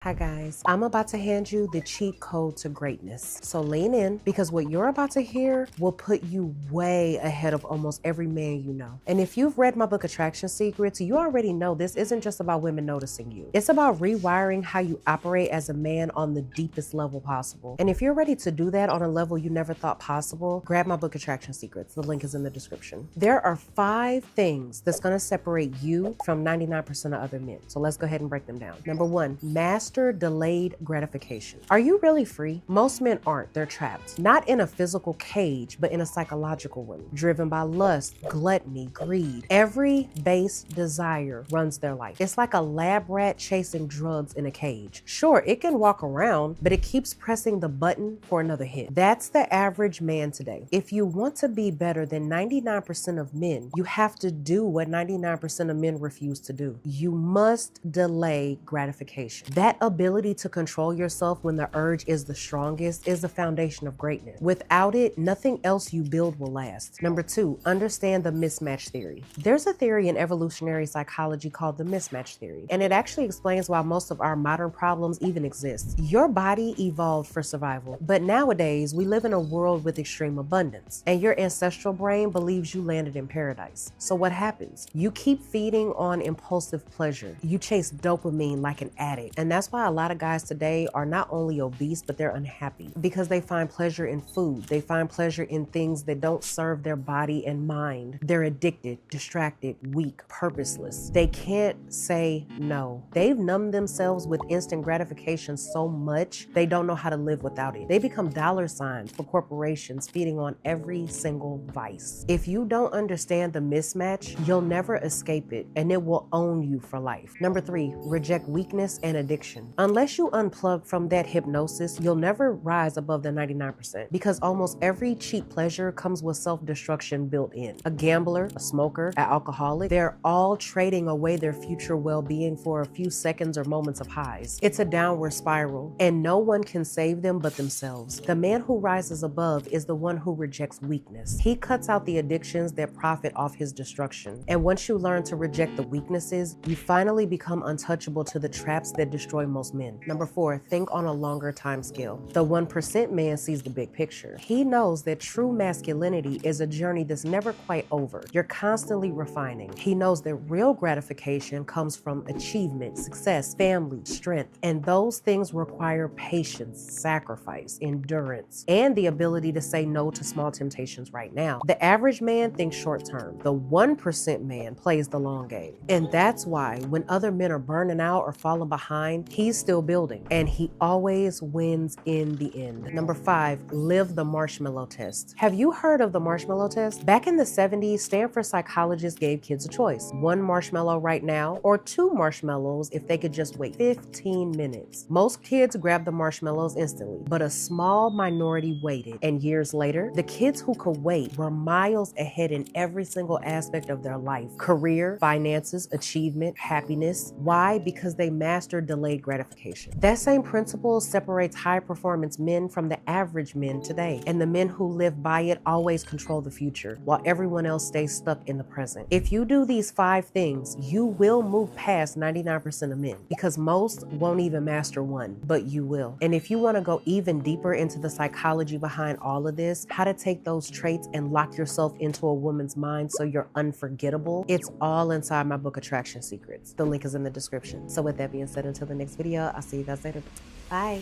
Hi guys, I'm about to hand you the cheat code to greatness. So lean in because what you're about to hear will put you way ahead of almost every man you know. And if you've read my book Attraction Secrets, you already know this isn't just about women noticing you. It's about rewiring how you operate as a man on the deepest level possible. And if you're ready to do that on a level you never thought possible, grab my book Attraction Secrets. The link is in the description. There are 5 things that's gonna separate you from 99% of other men. So let's go ahead and break them down. Number 1, master delayed gratification. Are you really free? Most men aren't. They're trapped. Not in a physical cage, but in a psychological one, driven by lust, gluttony, greed. Every base desire runs their life. It's like a lab rat chasing drugs in a cage. Sure, it can walk around, but it keeps pressing the button for another hit. That's the average man today. If you want to be better than 99% of men, you have to do what 99% of men refuse to do. You must delay gratification. That ability to control yourself when the urge is the strongest is the foundation of greatness. Without it, nothing else you build will last. Number 2, understand the mismatch theory. There's a theory in evolutionary psychology called the mismatch theory, and it actually explains why most of our modern problems even exist. Your body evolved for survival, but nowadays we live in a world with extreme abundance, and your ancestral brain believes you landed in paradise. So what happens? You keep feeding on impulsive pleasure. You chase dopamine like an addict, and that's why a lot of guys today are not only obese, but they're unhappy because they find pleasure in food. They find pleasure in things that don't serve their body and mind. They're addicted, distracted, weak, purposeless. They can't say no. They've numbed themselves with instant gratification so much, they don't know how to live without it. They become dollar signs for corporations feeding on every single vice. If you don't understand the mismatch, you'll never escape it, and it will own you for life. Number 3, reject weakness and addiction. Unless you unplug from that hypnosis, you'll never rise above the 99% because almost every cheap pleasure comes with self-destruction built in. A gambler, a smoker, an alcoholic, they're all trading away their future well-being for a few seconds or moments of highs. It's a downward spiral, and no one can save them but themselves. The man who rises above is the one who rejects weakness. He cuts out the addictions that profit off his destruction. And once you learn to reject the weaknesses, you finally become untouchable to the traps that destroy most men. Number 4, think on a longer time scale. The 1% man sees the big picture. He knows that true masculinity is a journey that's never quite over. You're constantly refining. He knows that real gratification comes from achievement, success, family, strength, and those things require patience, sacrifice, endurance, and the ability to say no to small temptations right now. The average man thinks short term. The 1% man plays the long game. And that's why when other men are burning out or falling behind, he's still building, and he always wins in the end. Number 5, live the marshmallow test. Have you heard of the marshmallow test? Back in the 70s, Stanford psychologists gave kids a choice: 1 marshmallow right now or 2 marshmallows if they could just wait 15 minutes. Most kids grabbed the marshmallows instantly, but a small minority waited. And years later, the kids who could wait were miles ahead in every single aspect of their life: career, finances, achievement, happiness. Why? Because they mastered delayed gratification. That same principle separates high performance men from the average men today, and the men who live by it always control the future, while everyone else stays stuck in the present. If you do these 5 things, you will move past 99% of men, because most won't even master one, but you will. And if you want to go even deeper into the psychology behind all of this, how to take those traits and lock yourself into a woman's mind so you're unforgettable, it's all inside my book Attraction Secrets. The link is in the description. So with that being said, until the next video, I'll see you guys later. Bye.